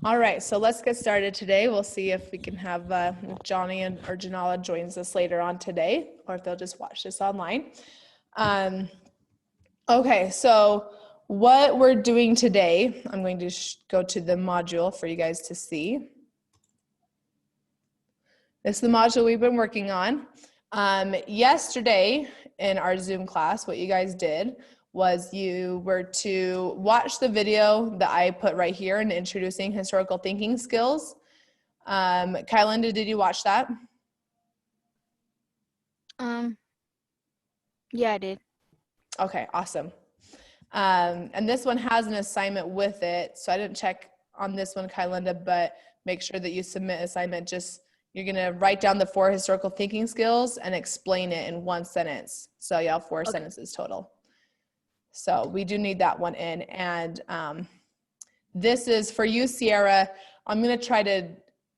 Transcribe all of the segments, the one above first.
All right, so let's get started today. We'll see if we can have Johnny or Janala joins us later on today, or if they'll just watch this online. Okay, so what we're doing today, I'm going to go to the module for you guys to see. This is the module we've been working on. Yesterday in our Zoom class, what you guys did was you were to watch the video that I put right here in introducing historical thinking skills. Kylinda, did you watch that? Yeah, I did. Okay, awesome. And this one has an assignment with it. So I didn't check on this one, Kylinda, but make sure that you submit assignment. You're gonna write down the 4 historical thinking skills and explain it in 1 sentence. So you have 4 sentences total. So we do need that one in. And this is for you, Sierra. I'm gonna try to,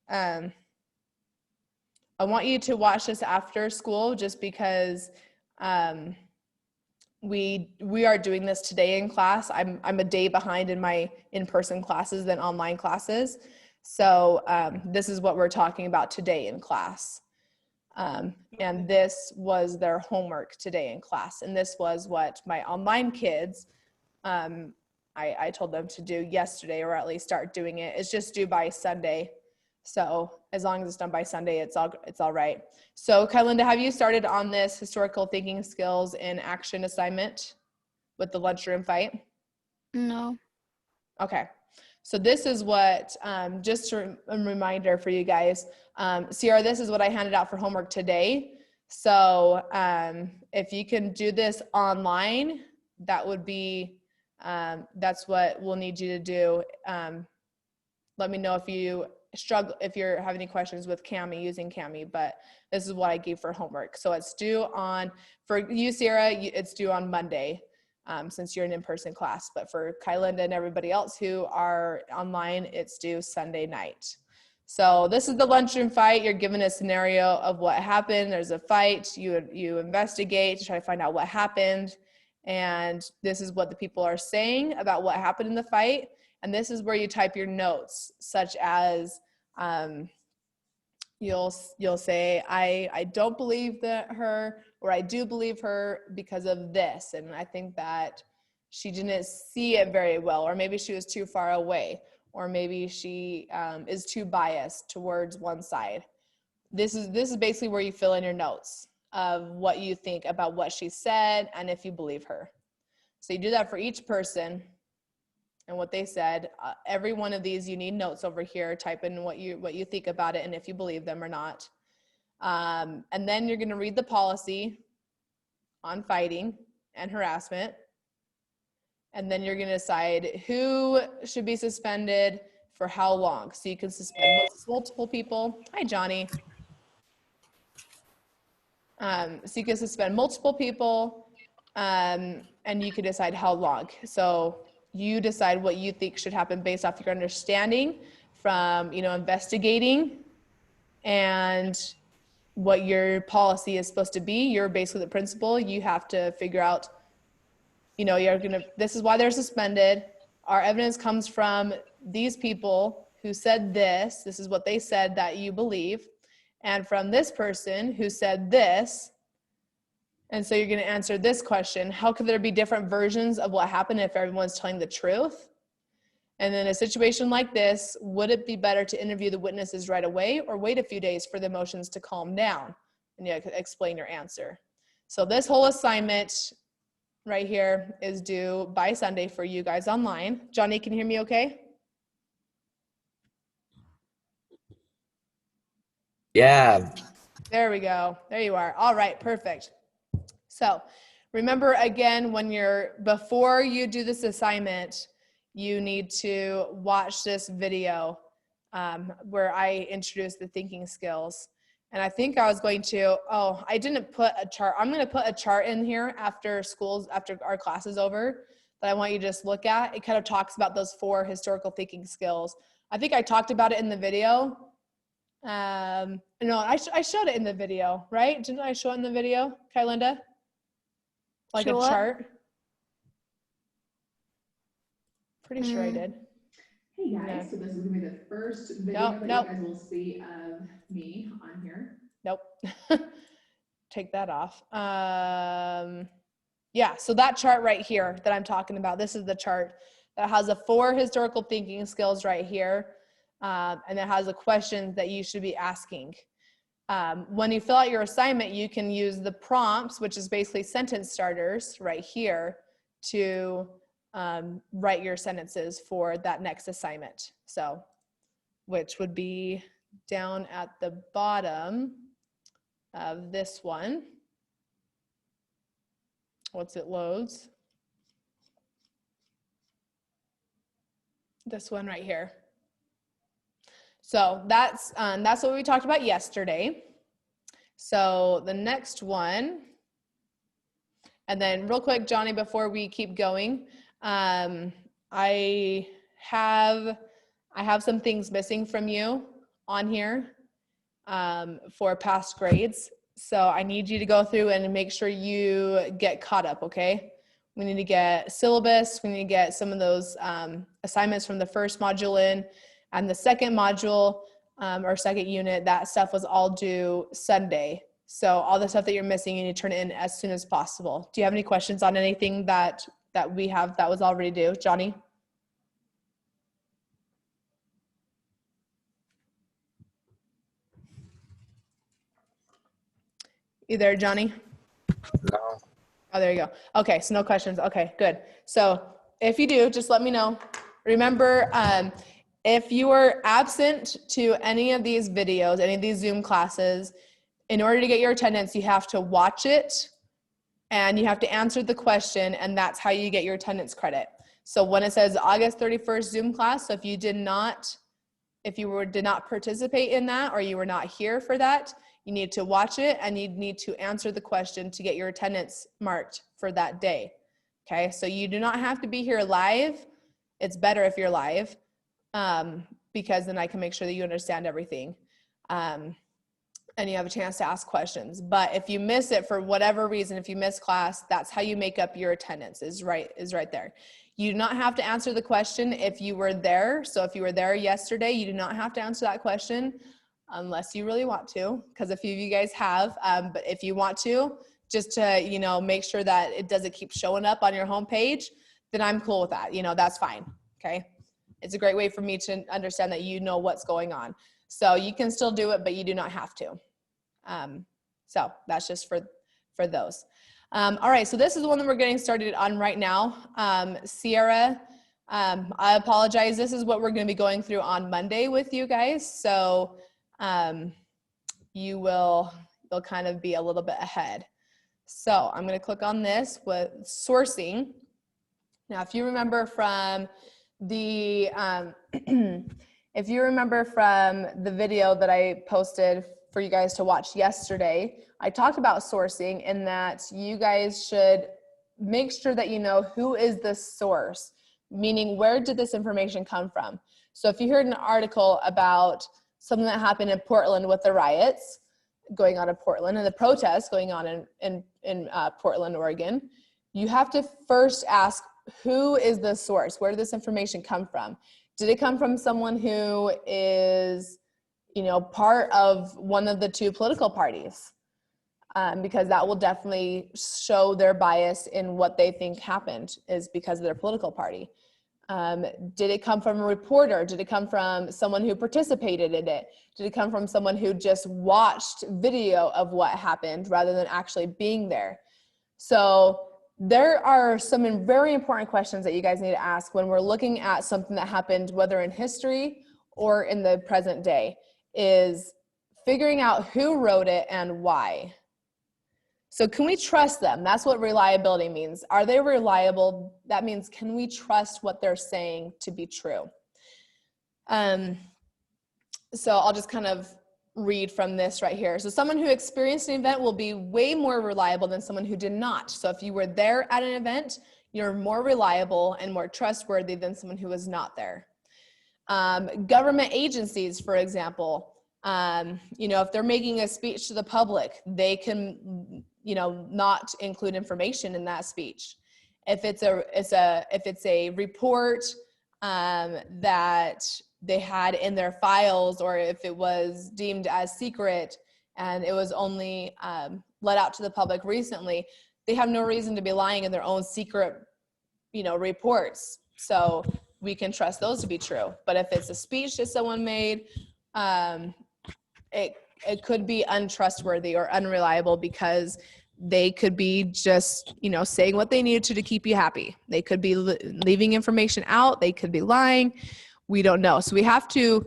I want you to watch this after school just because we are doing this today in class. I'm a day behind in my in-person classes than online classes. So this is what we're talking about today in class. And this was their homework today in class. And this was what my online kids, I told them to do yesterday, or at least start doing it. It's just due by Sunday. So as long as it's done by Sunday, it's all right. So Kylinda, have you started on this historical thinking skills in action assignment with the lunchroom fight? No. Okay. So this is what, just a reminder for you guys, Sierra, this is what I handed out for homework today. So if you can do this online, that would be, that's what we'll need you to do. Let me know if you struggle, if you're having any questions with Cami, using Cami, but this is what I gave for homework. So it's due on, for you, Sierra, it's due on Monday. Since you're an in-person class, but for Kylinda and everybody else who are online, it's due Sunday night. So this is the lunchroom fight. You're given a scenario of what happened. There's a fight. You investigate to try to find out what happened. And this is what the people are saying about what happened in the fight. And this is where you type your notes, such as you'll say, I don't believe her, or I do believe her because of this. And I think that she didn't see it very well, or maybe she was too far away, or maybe she is too biased towards one side. This is basically where you fill in your notes of what you think about what she said and if you believe her. So you do that for each person and what they said. Every one of these, you need notes over here. Type in what you think about it and if you believe them or not. And then you're going to read the policy on fighting and harassment. And then you're going to decide who should be suspended for how long. So you can suspend multiple people. Hi, Johnny. So you can suspend multiple people, and you can decide how long. So you decide what you think should happen based off your understanding from, investigating, and what your policy is supposed to be. You're basically the principal. You have to figure out, this is why they're suspended. Our evidence comes from these people who said this. This is what they said that you believe. And from this person who said this. And so you're going to answer this question: how could there be different versions of what happened if everyone's telling the truth? And in a situation like this, would it be better to interview the witnesses right away or wait a few days for the emotions to calm down? And you explain your answer. So this whole assignment right here is due by Sunday for you guys online. Johnny, can you hear me okay? Yeah. There we go. There you are. All right, perfect. So remember, again, before you do this assignment, you need to watch this video where I introduce the thinking skills. And I think I was going to, I didn't put a chart. I'm going to put a chart in here after our class is over, that I want you to just look at. It kind of talks about those 4 historical thinking skills. I think I talked about it in the video. No, I showed it in the video, right? Didn't I show it in the video, Kylinda? Like a chart? Pretty sure I did. Hey guys, so this is gonna be the first video that you guys will see of me on here. Nope. Take that off. Yeah, so that chart right here that I'm talking about, this is the chart that has the 4 historical thinking skills right here. And it has the questions that you should be asking. When you fill out your assignment, you can use the prompts, which is basically sentence starters right here, to write your sentences for that next assignment. So, which would be down at the bottom of this one. Once it loads. This one right here. So that's what we talked about yesterday. So the next one, and then real quick, Johnny, before we keep going, I have some things missing from you on here for past grades. So I need you to go through and make sure you get caught up, okay? We need to get syllabus. We need to get some of those assignments from the first module in, and the second module or second unit, that stuff was all due Sunday. So all the stuff that you're missing, you need to turn it in as soon as possible. Do you have any questions on anything that we have that was already due, Johnny? You there, Johnny? No. Oh, there you go. Okay, so no questions. Okay, good. So if you do, just let me know. Remember, if you are absent to any of these videos, any of these Zoom classes, in order to get your attendance, you have to watch it and you have to answer the question, and that's how you get your attendance credit. So when it says August 31st Zoom class, so if you did not participate in that, or you were not here for that, you need to watch it and you need to answer the question to get your attendance marked for that day. Okay, so you do not have to be here live. It's better if you're live because then I can make sure that you understand everything and you have a chance to ask questions. But if you miss it for whatever reason, if you miss class, that's how you make up your attendance is right there. You do not have to answer the question if you were there. So if you were there yesterday, you do not have to answer that question unless you really want to, because a few of you guys have, but if you want to, just to, make sure that it doesn't keep showing up on your homepage, then I'm cool with that. That's fine. Okay. It's a great way for me to understand that you know what's going on. So you can still do it, but you do not have to. So that's just for those. All right, so this is the one that we're getting started on right now. Sierra, I apologize. This is what we're going to be going through on Monday with you guys. So you'll kind of be a little bit ahead. So I'm going to click on this with sourcing. Now, if you remember from the video that I posted for you guys to watch yesterday, I talked about sourcing and that you guys should make sure that you know who is the source, meaning where did this information come from? So if you heard an article about something that happened in Portland with the riots going on in Portland and the protests going on in Portland, Oregon, you have to first ask, who is the source? Where did this information come from? Did it come from someone who is, part of one of the two political parties? Because that will definitely show their bias in what they think happened is because of their political party. Did it come from a reporter? Did it come from someone who participated in it? Did it come from someone who just watched video of what happened rather than actually being there? So there are some very important questions that you guys need to ask when we're looking at something that happened, whether in history or in the present day, is figuring out who wrote it and why. So can we trust them? That's what reliability means. Are they reliable? That means, can we trust what they're saying to be true? So I'll just kind of read from this right here. So someone who experienced an event will be way more reliable than someone who did not. So if you were there at an event, you're more reliable and more trustworthy than someone who was not there. Government agencies, for example, if they're making a speech to the public, they can, not include information in that speech. If it's a report, that they had in their files, or if it was deemed as secret and it was only let out to the public recently, they have no reason to be lying in their own secret, reports. So we can trust those to be true. But if it's a speech that someone made, it could be untrustworthy or unreliable because they could be just, saying what they needed to keep you happy. They could be leaving information out. They could be lying. We don't know. So we have to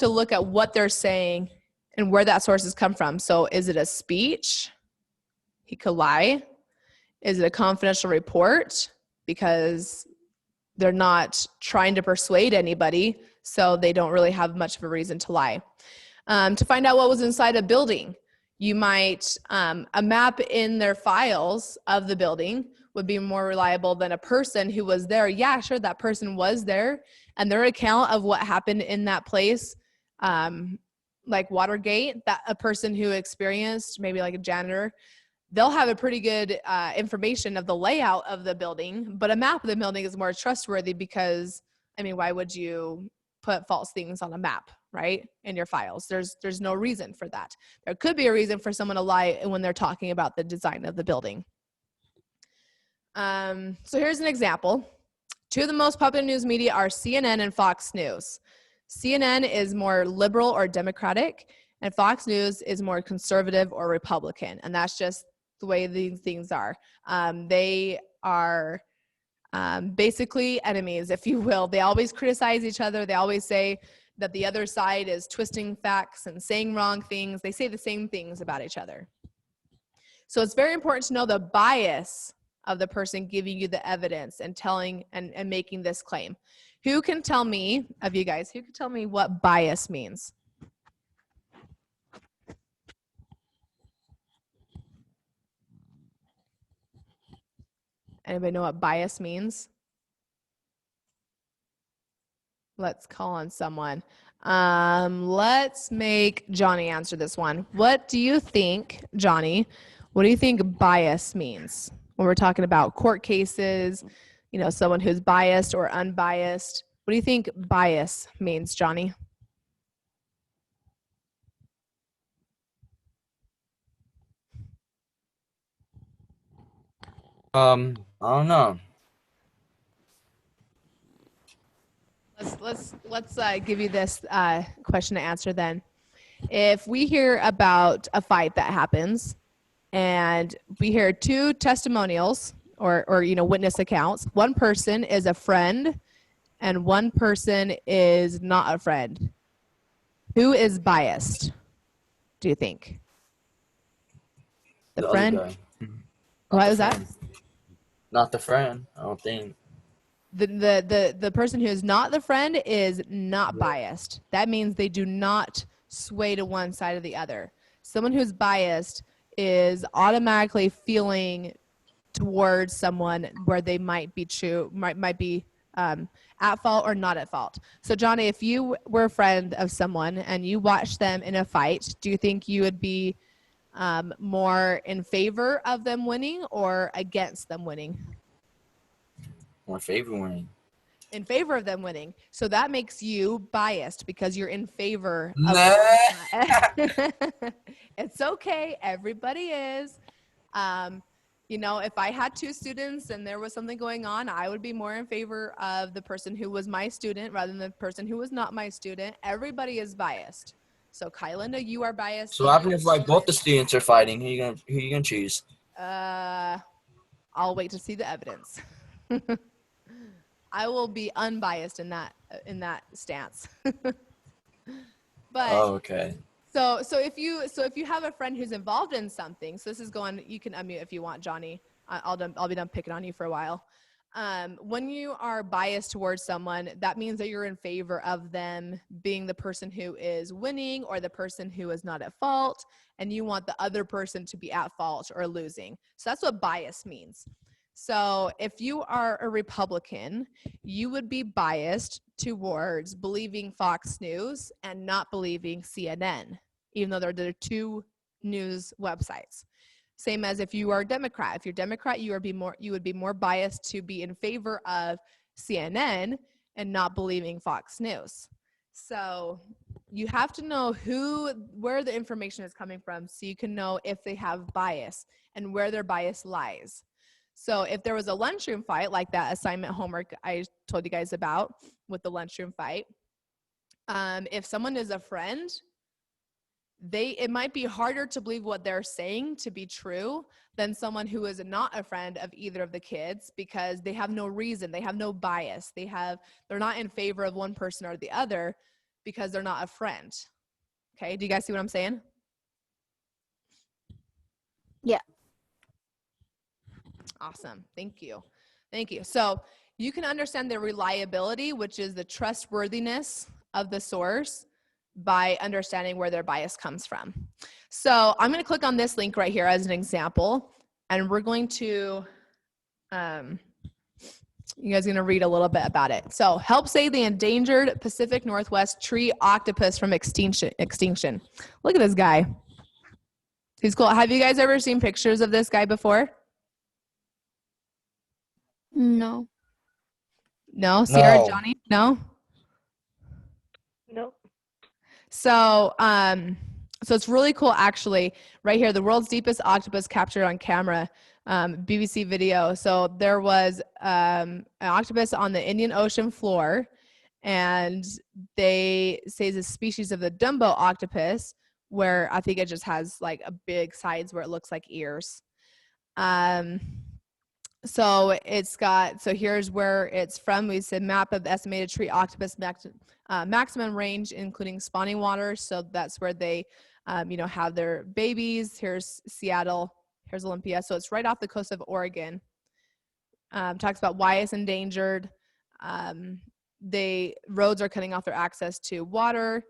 look at what they're saying and where that source has come from. So is it a speech? He could lie. Is it a confidential report? Because they're not trying to persuade anybody, so they don't really have much of a reason to lie. To find out what was inside a building, you might, a map in their files of the building would be more reliable than a person who was there. Yeah, sure, that person was there, and their account of what happened in that place, like Watergate, that a person who experienced, maybe like a janitor, they'll have a pretty good information of the layout of the building, but a map of the building is more trustworthy because, why would you put false things on a map, right, in your files? There's no reason for that. There could be a reason for someone to lie when they're talking about the design of the building. So here's an example. Two of the most popular news media are CNN and Fox News. CNN is more liberal or Democratic, and Fox News is more conservative or Republican, and that's just the way these things are. They are basically enemies, if you will. They always criticize each other. They always say that the other side is twisting facts and saying wrong things. They say the same things about each other. So it's very important to know the bias of the person giving you the evidence and telling and making this claim. Who can tell me, of you guys, who can tell me what bias means? Anybody know what bias means? Let's call on someone. Let's make Johnny answer this one. What do you think, Johnny, what do you think bias means when we're talking about court cases, someone who's biased or unbiased? What do you think bias means, Johnny? I don't know. Let's give you this question to answer then. If we hear about a fight that happens and we hear two testimonials or witness accounts, one person is a friend and one person is not a friend, who is biased, do you think? The friend? Other guy. What was that? Not the friend, I don't think. The person who is not the friend is not biased. That means they do not sway to one side or the other. Someone who's biased is automatically feeling towards someone where they might be at fault or not at fault. So Johnny, if you were a friend of someone and you watched them in a fight, do you think you would be more in favor of them winning or against them winning? More favor winning. In favor of them winning. So that makes you biased because you're in favor of It's okay. Everybody is. If I had two students and there was something going on, I would be more in favor of the person who was my student rather than the person who was not my student. Everybody is biased. So Kylinda, you are biased. So what happens if like both the students are fighting? Who you gonna choose? I'll wait to see the evidence. I will be unbiased in that stance. But okay. So if you have a friend who's involved in something, so this is going, you can unmute if you want, Johnny. I'll be done picking on you for a while. When you are biased towards someone, that means that you're in favor of them being the person who is winning or the person who is not at fault, and you want the other person to be at fault or losing. So that's what bias means. So if you are a Republican, you would be biased towards believing Fox News and not believing CNN, even though they're two news websites. Same as if you are a Democrat. If you're a Democrat, you would be more biased to be in favor of CNN and not believing Fox News. So you have to know where the information is coming from so you can know if they have bias and where their bias lies. So if there was a lunchroom fight, like that assignment homework I told you guys about with the lunchroom fight, if someone is a friend, it might be harder to believe what they're saying to be true than someone who is not a friend of either of the kids, because they have no reason, they have no bias, they're not in favor of one person or the other because they're not a friend. Okay, do you guys see what I'm saying? Yeah. Awesome. Thank you. So you can understand the reliability, which is the trustworthiness of the source, by understanding where their bias comes from. So I'm going to click on this link right here as an example, and we're going to, you guys are going to read a little bit about it. So help save the endangered Pacific Northwest tree octopus from extinction. Look at this guy. He's cool. Have you guys ever seen pictures of this guy before? No. No? Sierra, No. Johnny? No? Nope. So it's really cool, actually. Right here, the world's deepest octopus captured on camera, BBC video. So there was an octopus on the Indian Ocean floor, and they say it's a species of the Dumbo octopus, where I think it just has like a big sides where it looks like ears. So here's where it's from. We said map of estimated tree octopus maximum range, including spawning waters. So that's where they, have their babies. Here's Seattle. Here's Olympia. So it's right off the coast of Oregon. Talks about why it's endangered. Roads are cutting off their access to water.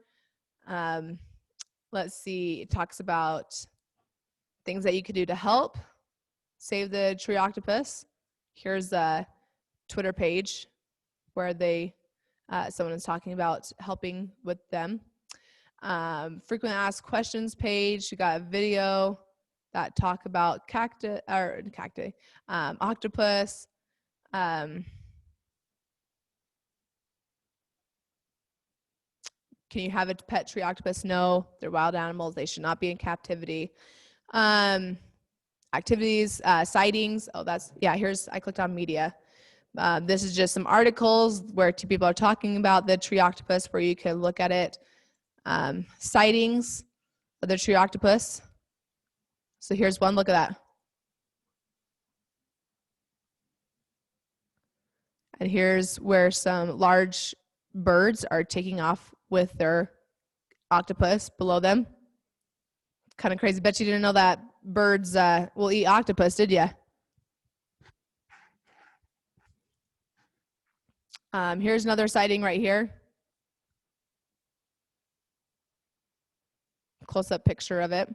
Let's see. It talks about things that you could do to help save the tree octopus. Here's a Twitter page where someone is talking about helping with them. Frequently asked questions page. You got a video that talk about octopus. Can you have a pet tree octopus? No, they're wild animals. They should not be in captivity. Activities, sightings. I clicked on media. This is just some articles where two people are talking about the tree octopus, where you can look at it. Sightings of the tree octopus. So here's one, look at that. And here's where some large birds are taking off with their octopus below them. Kind of crazy. Bet you didn't know that birds will eat octopus, did you? Here's another sighting right here. Close-up picture of it.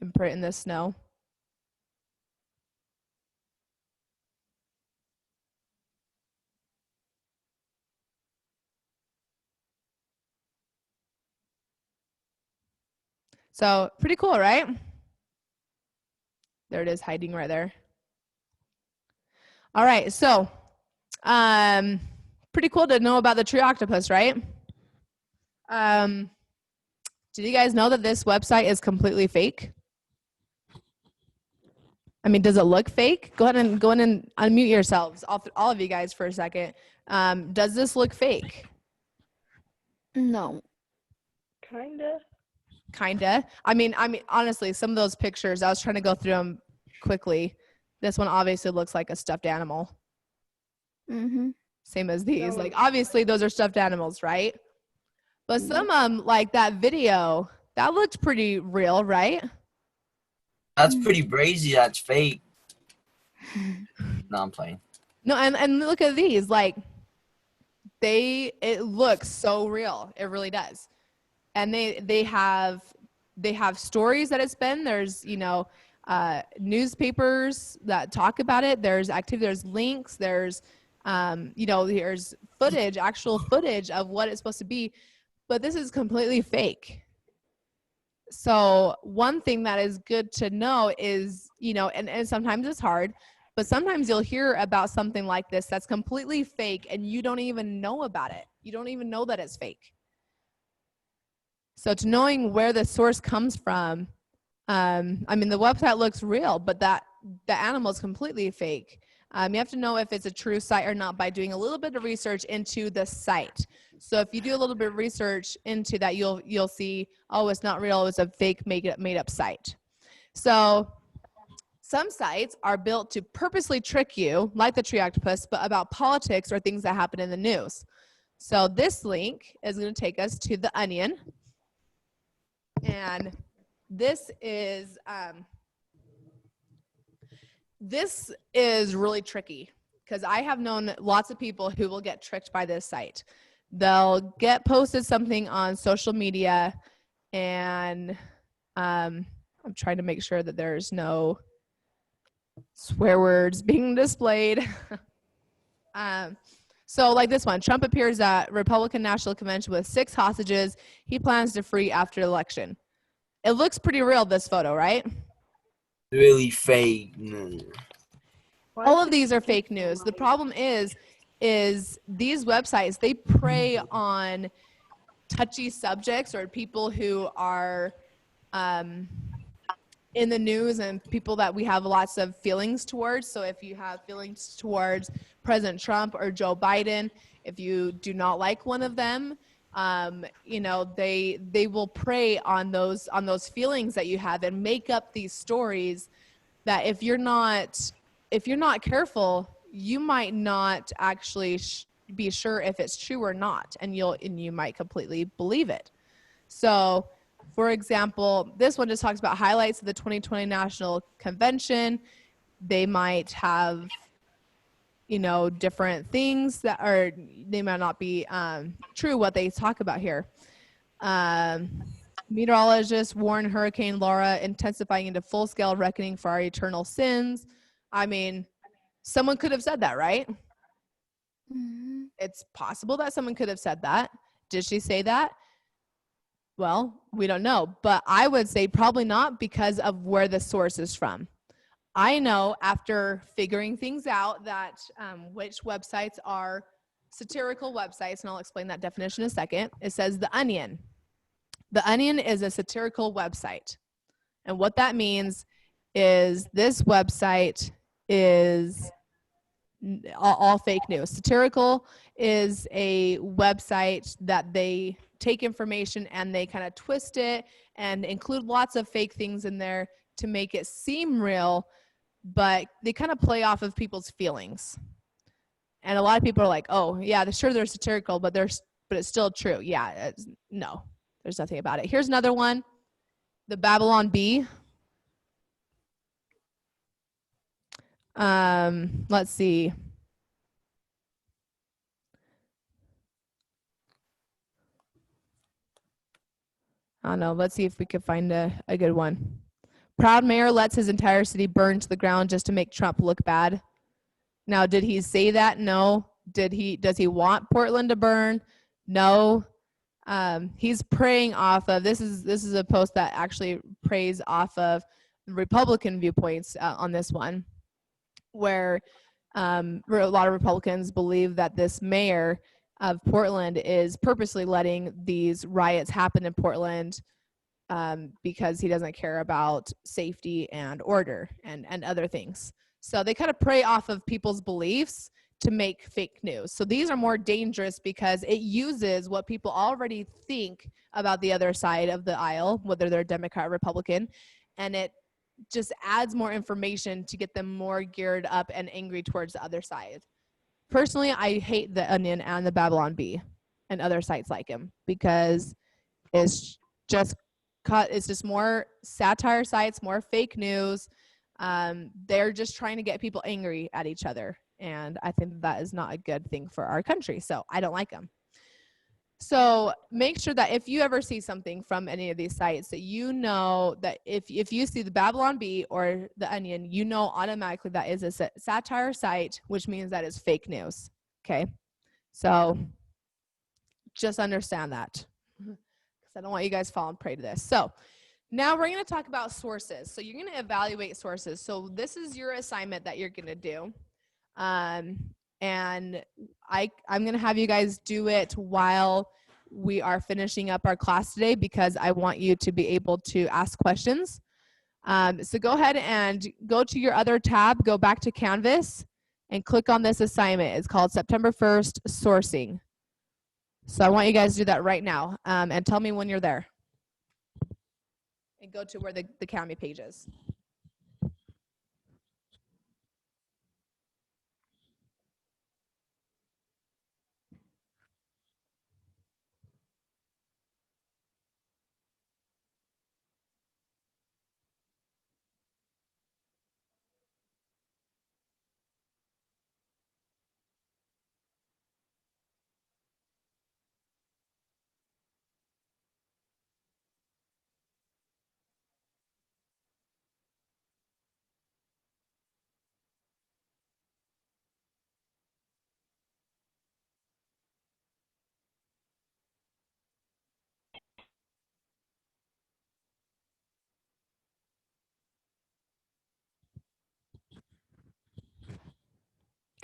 And put it in the snow. So pretty cool, right? There it is, hiding right there. All right, so pretty cool to know about the tree octopus, right? Did you guys know that this website is completely fake? I mean, does it look fake? Go ahead and unmute yourselves, all of you guys, for a second. Does this look fake? No. Kinda. I mean, honestly, some of those pictures, I was trying to go through them quickly. This one obviously looks like a stuffed animal. Mm-hmm. Same as these. Like, obviously, those are stuffed animals, right? But some like that video, that looked pretty real, right? That's pretty brazy. That's fake. No, I'm playing. No, and look at these. Like, it looks so real. It really does. And they have stories that it's been. There's newspapers that talk about it. There's activity. There's links. There's there's footage, actual footage of what it's supposed to be. But this is completely fake. So one thing that is good to know is, and sometimes it's hard, But sometimes you'll hear about something like this that's completely fake and you don't even know about it. You don't even know that it's fake. So to knowing where the source comes from, I mean, the website looks real, but the animal is completely fake. You have to know if it's a true site or not by doing a little bit of research into the site. So if you do a little bit of research into that, you'll see, oh, it's not real, it's a fake made up site. So some sites are built to purposely trick you, like the Tree Octopus, but about politics or things that happen in the news. So this link is going to take us to The Onion. And this is really tricky because I have known lots of people who will get tricked by this site. They'll get posted something on social media, and I'm trying to make sure that there's no swear words being displayed. So like this one, Trump appears at Republican National Convention with 6 hostages he plans to free after the election. It looks pretty real, this photo, right? Really fake. All of these are fake news. The problem is these websites, they prey on touchy subjects or people who are in the news and people that we have lots of feelings towards. So if you have feelings towards President Trump or Joe Biden, if you do not like one of them, you know, they will prey on those feelings that you have and make up these stories that if you're not careful, you might not actually be sure if it's true or not, and you might completely believe it. So, for example, this one just talks about highlights of the 2020 National Convention. They might have, you know, different things that are, they might not be true what they talk about here. Meteorologists warn Hurricane Laura intensifying into full-scale reckoning for our eternal sins. I mean, someone could have said that, right? Mm-hmm. It's possible that someone could have said that. Did she say that? Well, we don't know, but I would say probably not because of where the source is from. I know after figuring things out that which websites are satirical websites, and I'll explain that definition in a second. It says The Onion. The Onion is a satirical website. And what that means is this website is all fake news. Satirical is a website that they take information and they kind of twist it and include lots of fake things in there to make it seem real, but they kind of play off of people's feelings. And a lot of people are like, oh yeah, sure they're satirical, but it's still true. Yeah, no, there's nothing about it. Here's another one, the Babylon Bee. Let's see. I don't know. Let's see if we can find a good one. Proud mayor lets his entire city burn to the ground just to make Trump look bad. Now, did he say that? No. Does he want Portland to burn? No. He's preying off of, this is a post that actually preys off of Republican viewpoints on this one, where a lot of Republicans believe that this mayor of Portland is purposely letting these riots happen in Portland because he doesn't care about safety and order and other things. So they kind of prey off of people's beliefs to make fake news. So these are more dangerous because it uses what people already think about the other side of the aisle, whether they're Democrat or Republican, and it just adds more information to get them more geared up and angry towards the other side. Personally, I hate The Onion and the Babylon Bee and other sites like him because it's just more satire sites, more fake news. They're just trying to get people angry at each other. And I think that is not a good thing for our country. So I don't like them. So make sure that if you ever see something from any of these sites that you know that if you see the Babylon Bee or the Onion, you know automatically that is a satire site, which means that is fake news. Okay. So just understand that because I don't want you guys falling prey to this. So Now we're going to talk about sources. So you're going to evaluate sources. So this is your assignment that you're going to do. And I'm going to have you guys do it while we are finishing up our class today because I want you to be able to ask questions. So go ahead and go to your other tab, go back to Canvas, and click on this assignment. It's called September 1st Sourcing. So I want you guys to do that right now, and tell me when you're there. And go to where the Kami page is.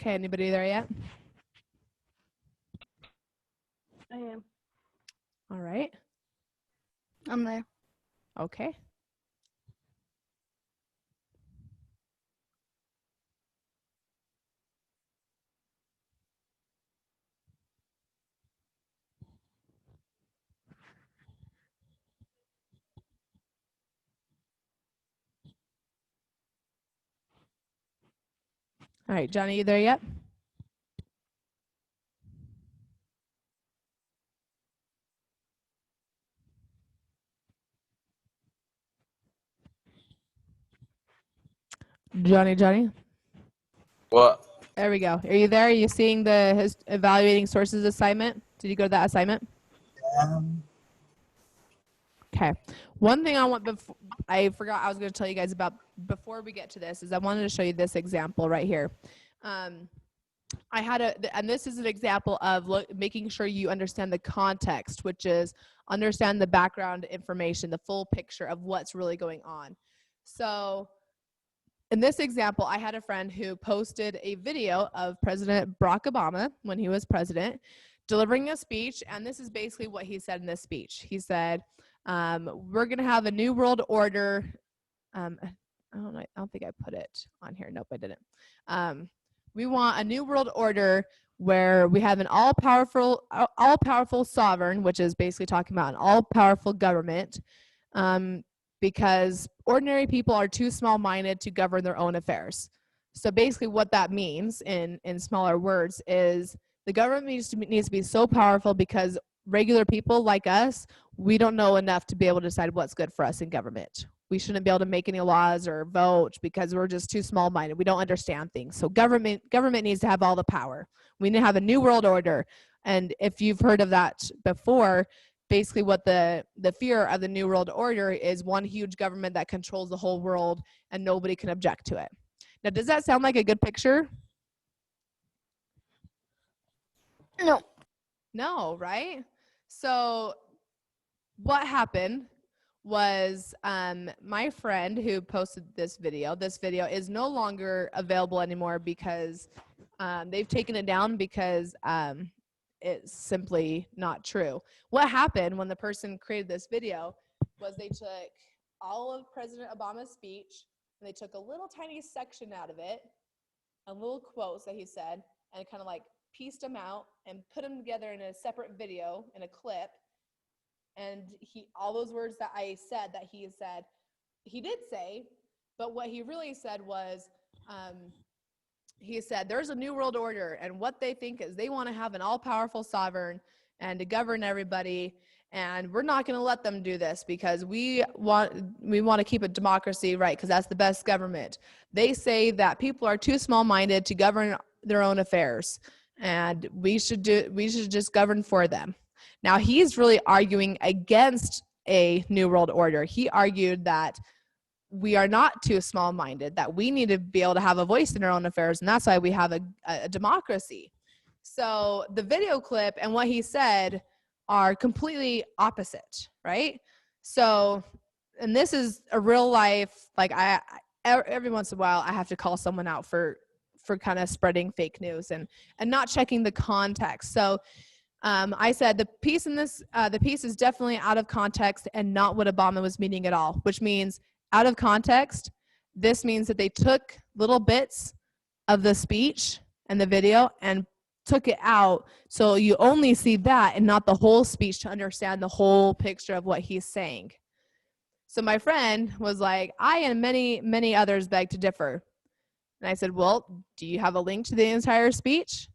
Okay, anybody there yet? I am. All right. I'm there. Okay. All right, Johnny, you there yet? Johnny? What? There we go. Are you there? Are you seeing the evaluating sources assignment? Did you go to that assignment? Okay. One thing I forgot I was going to tell you guys about before we get to this is I wanted to show you this example right here. And this is an example of making sure you understand the context, which is understand the background information, the full picture of what's really going on. So in this example, I had a friend who posted a video of President Barack Obama when he was president delivering a speech. And this is basically what he said in this speech. He said, we're going to have a new world order. I don't think I put it on here. Nope, I didn't. We want a new world order where we have an all-powerful sovereign, which is basically talking about an all-powerful government, because ordinary people are too small-minded to govern their own affairs. So basically what that means in smaller words is the government needs to be so powerful because regular people like us, we don't know enough to be able to decide what's good for us in government. We shouldn't be able to make any laws or vote because we're just too small-minded. We don't understand things. So government needs to have all the power. We need to have a new world order. And if you've heard of that before, basically what the fear of the new world order is one huge government that controls the whole world and nobody can object to it. Now, does that sound like a good picture? No. No, right? So what happened was my friend who posted this video is no longer available anymore because they've taken it down because it's simply not true. What happened when the person created this video was they took all of President Obama's speech and they took a little tiny section out of it, a little quotes that he said, and kind of like pieced them out and put them together in a separate video in a clip. And all those words that I said that he said, he did say, but what he really said was, he said, there's a new world order, and what they think is they want to have an all-powerful sovereign and to govern everybody, and we're not going to let them do this because we want to keep a democracy, right? Because that's the best government. They say that people are too small-minded to govern their own affairs, and we should just govern for them. Now, he's really arguing against a new world order. He argued that we are not too small-minded, that we need to be able to have a voice in our own affairs, and that's why we have a democracy. So the video clip and what he said are completely opposite, right? So and this is a real life, like every once in a while I have to call someone out for kind of spreading fake news and not checking the context. So I said the piece is definitely out of context and not what Obama was meaning at all, which means out of context. This means that they took little bits of the speech and the video and took it out, so you only see that and not the whole speech to understand the whole picture of what he's saying. So my friend was like, I and many others beg to differ. And I said, well, do you have a link to the entire speech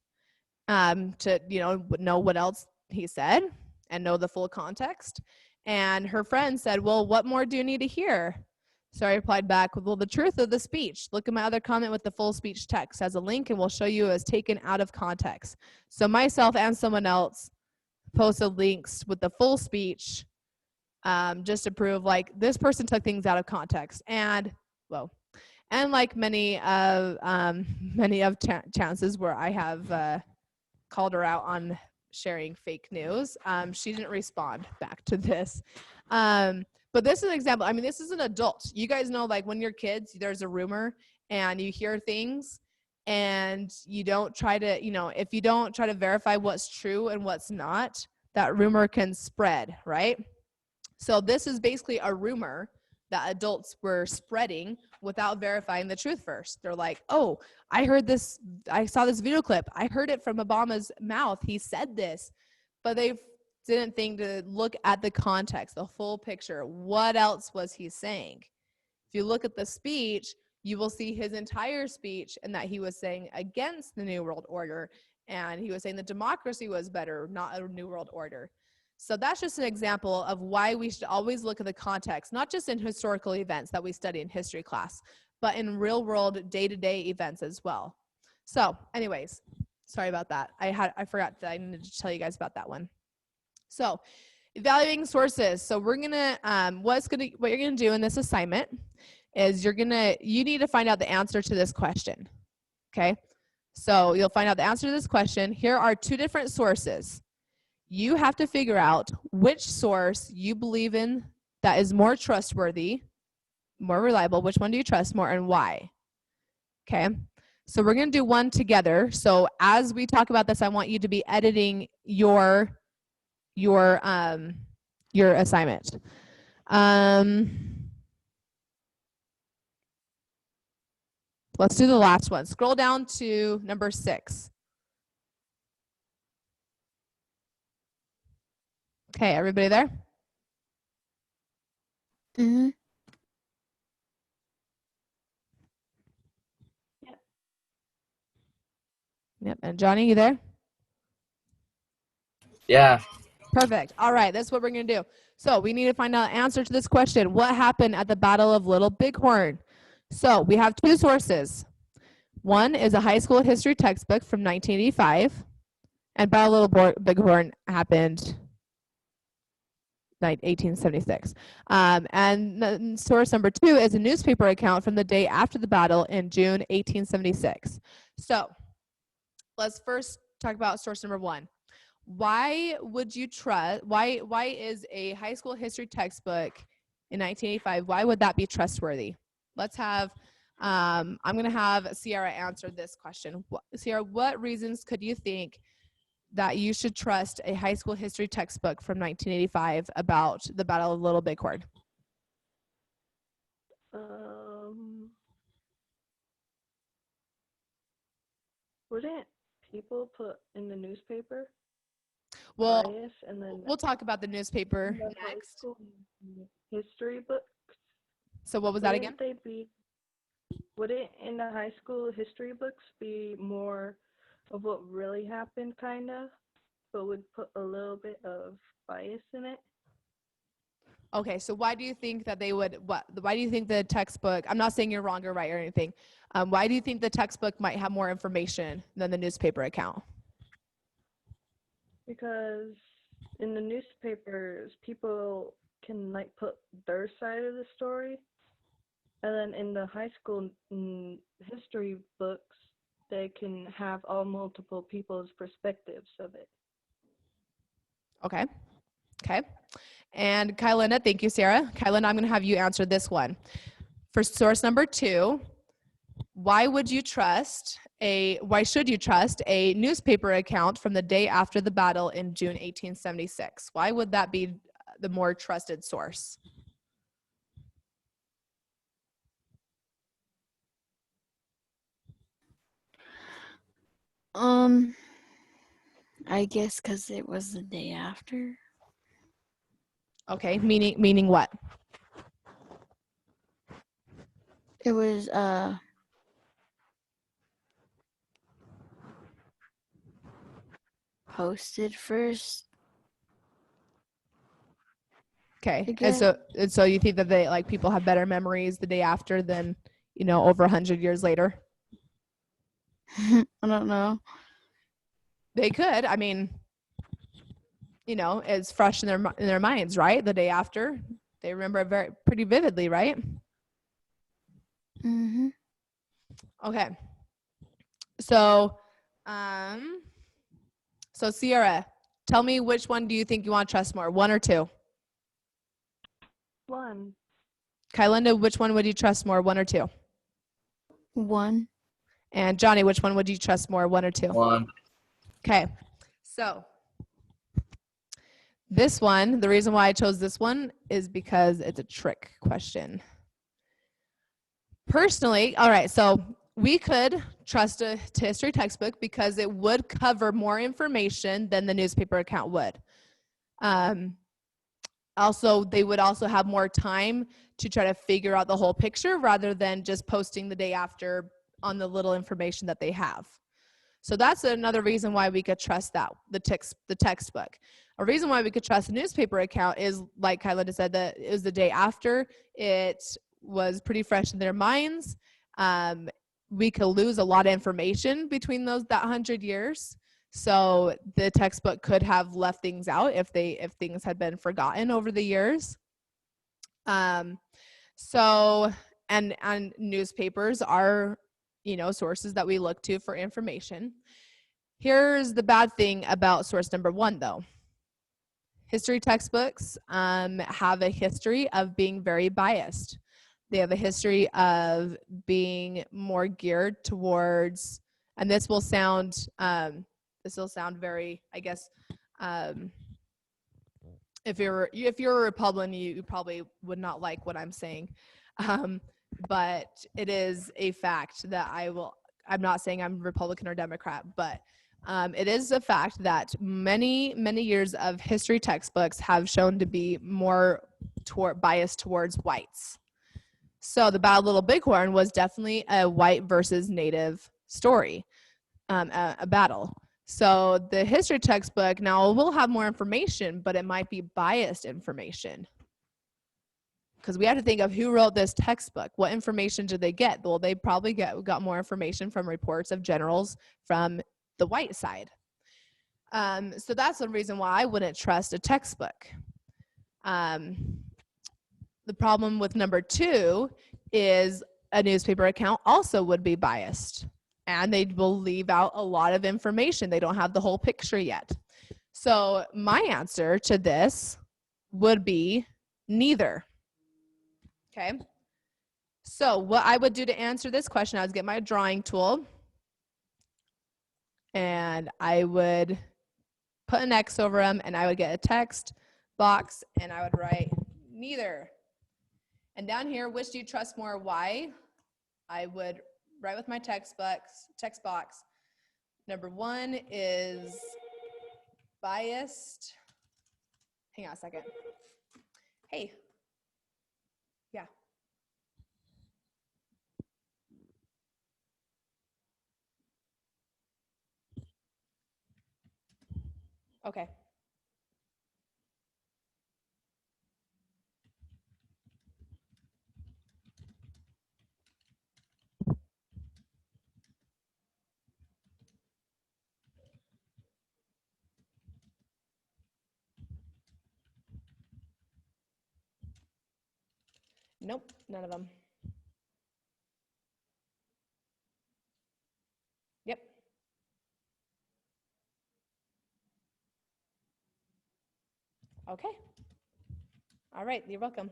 to know what else he said and know the full context? And her friend said, well, what more do you need to hear? So I replied back with, well, the truth of the speech. Look at my other comment with the full speech text as a link, and we'll show you as taken out of context. So myself and someone else posted links with the full speech just to prove like this person took things out of context. And like many of chances where I have called her out on sharing fake news, she didn't respond back to this. But this is an example. I mean, this is an adult. You guys know, like when you're kids, there's a rumor and you hear things and you don't try to, if you don't try to verify what's true and what's not, that rumor can spread, right? So this is basically a rumor that adults were spreading without verifying the truth first. They're like, oh, I saw this video clip. I heard it from Obama's mouth. He said this, but they didn't think to look at the context, the full picture. What else was he saying? If you look at the speech, you will see his entire speech and that he was saying against the New World Order. And he was saying that democracy was better, not a New World Order. So that's just an example of why we should always look at the context, not just in historical events that we study in history class, but in real world day-to-day events as well. So anyways, sorry about that. I forgot that I needed to tell you guys about that one. So evaluating sources. So we're gonna what you're gonna do in this assignment is you need to find out the answer to this question. Okay, so you'll find out the answer to this question. Here are two different sources. You have to figure out which source you believe in that is more trustworthy, more reliable. Which one do you trust more and why? Okay, so we're gonna do one together. So as we talk about this, I want you to be editing your assignment. Let's do the last one. Scroll down to number 6. Okay, everybody there? Mm-hmm. Yep, and Johnny, you there? Yeah. Perfect. All right, that's what we're going to do. So we need to find out the answer to this question. What happened at the Battle of Little Bighorn? So we have two sources. One is a high school history textbook from 1985, and Battle of Little Bighorn happened 1876. And source number 2 is a newspaper account from the day after the battle in June 1876. So let's first talk about source number 1. Why would you trust, why is a high school history textbook in 1985, why would that be trustworthy? Let's have, I'm going to have Sierra answer this question. Sierra, what reasons could you think that you should trust a high school history textbook from 1985 about the Battle of Little Bighorn? Wouldn't people put in the newspaper Well, bias and then we'll talk about the newspaper the high next. school history books? So what was that again? Wouldn't in the high school history books be more of what really happened, kind of, but would put a little bit of bias in it? Okay, so why do you think that they would, why do you think the textbook, I'm not saying you're wrong or right or anything, why do you think the textbook might have more information than the newspaper account? Because in the newspapers, people can like put their side of the story, and then in the high school history books, they can have all multiple people's perspectives of it. Okay. Okay. And Kylinda, thank you, Sarah. Kylinda, I'm going to have you answer this one. For source number 2, why should you trust a newspaper account from the day after the battle in June 1876? Why would that be the more trusted source? I guess because it was the day after. Okay, meaning what? It was posted first. Okay, I and so you think that they like people have better memories the day after than over 100 years later? I don't know. They could. I mean, it's fresh in their minds, right? The day after, they remember it pretty vividly, right? Mm-hmm. Okay. So, Sierra, tell me which one do you think you want to trust more, 1 or 2? 1. Kylinda, which one would you trust more, 1 or 2? 1. And Johnny, which one would you trust more, 1 or 2? 1. Okay. So, this one, the reason why I chose this one is because it's a trick question. Personally, all right, so we could trust a history textbook because it would cover more information than the newspaper account would. Also, they would also have more time to try to figure out the whole picture rather than just posting the day after on the little information that they have. So that's another reason why we could trust the textbook. A reason why we could trust a newspaper account is, like Kylinda said, that it was the day after. It was pretty fresh in their minds. We could lose a lot of information between that 100 years. So the textbook could have left things out if things had been forgotten over the years. So newspapers are sources that we look to for information. Here's the bad thing about source number 1, though. History textbooks have a history of being very biased. They have a history of being more geared towards, and this will sound very, I guess, if you're a Republican, you probably would not like what I'm saying. But it is a fact that I'm not saying I'm Republican or Democrat, but it is a fact that many, many years of history textbooks have shown to be more biased towards whites. So the Battle of Little Bighorn was definitely a white versus native story, a battle. So the history textbook now will have more information, but it might be biased information. Because we have to think of who wrote this textbook. What information did they get? Well, they probably got more information from reports of generals from the white side. So that's the reason why I wouldn't trust a textbook. The problem with number 2 is a newspaper account also would be biased, and they will leave out a lot of information. They don't have the whole picture yet. So my answer to this would be neither. Okay. So what I would do to answer this question, I would get my drawing tool and I would put an X over them, and I would get a text box and I would write neither. And down here, which do you trust more? Why? I would write with my text box. Number 1 is biased. Hang on a second. Hey. Yeah. Okay. Nope, none of them. Yep. Okay. All right, you're welcome.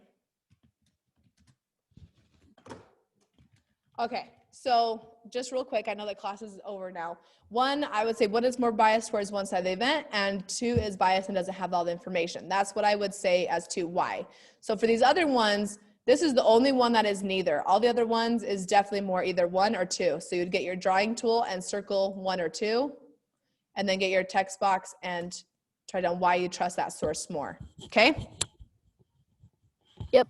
Okay, so just real quick, I know that class is over now. One, I would say one is more biased towards one side of the event, and two is biased and doesn't have all the information. That's what I would say as to why. So for these other ones, this is the only one that is neither. All the other ones is definitely more either one or two. So you'd get your drawing tool and circle one or two, and then get your text box and try down why you trust that source more. Okay? Yep.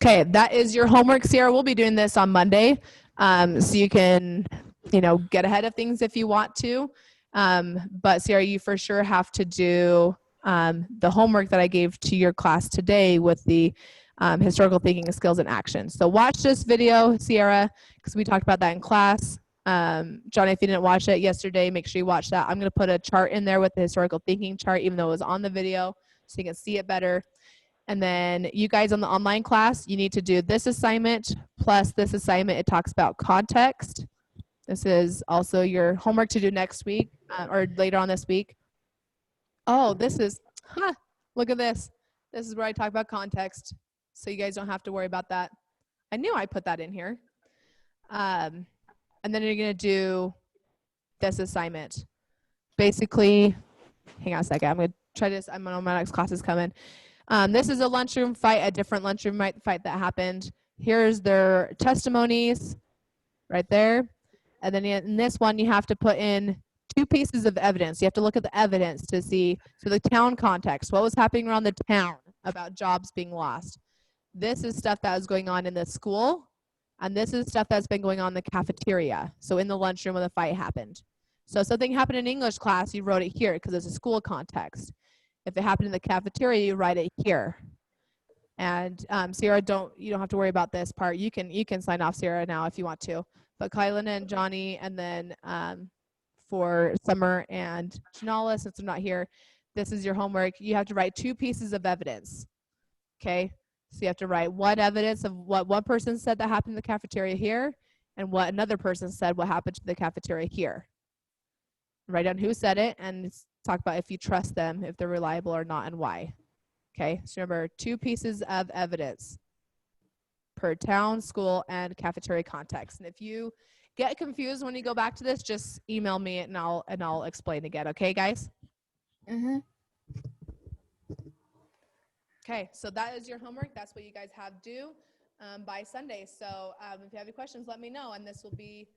Okay, that is your homework, Sierra. We'll be doing this on Monday. So you can, get ahead of things if you want to. But Sierra, you for sure have to do the homework that I gave to your class today with the historical thinking skills and action. So watch this video, Sierra, because we talked about that in class. Johnny, if you didn't watch it yesterday, make sure you watch that. I'm going to put a chart in there with the historical thinking chart, even though it was on the video, so you can see it better. And then you guys on the online class, you need to do this assignment plus this assignment. It talks about context. This is also your homework to do next week or later on this week. Oh, this is, look at this. This is where I talk about context. So you guys don't have to worry about that. I knew I put that in here. And then you're going to do this assignment. Basically, hang on a second. I'm going to try this. I know my next class is coming. This is a lunchroom fight, a different lunchroom fight that happened. Here's their testimonies right there. And then in this one, you have to put in 2 pieces of evidence. You have to look at the evidence to see, so the town context, what was happening around the town about jobs being lost. This is stuff that was going on in the school, and this is stuff that's been going on in the cafeteria. So in the lunchroom when the fight happened. So if something happened in English class, you wrote it here because it's a school context. If it happened in the cafeteria, you write it here. And Sierra, you don't have to worry about this part. You can sign off, Sierra, now if you want to. But Kylan and Johnny, and then for Summer and Janala, since I'm not here, this is your homework. You have to write 2 pieces of evidence. Okay, so you have to write one evidence of what one person said that happened in the cafeteria here, and what another person said what happened to the cafeteria here. Write down who said it and talk about if you trust them, if they're reliable or not, and why. Okay, so remember 2 pieces of evidence per town, school, and cafeteria context. And if you get confused when you go back to this, just email me and I'll explain again. Okay, guys? Mm-hmm. Okay, so that is your homework. That's what you guys have due by Sunday. So if you have any questions, let me know, and this will be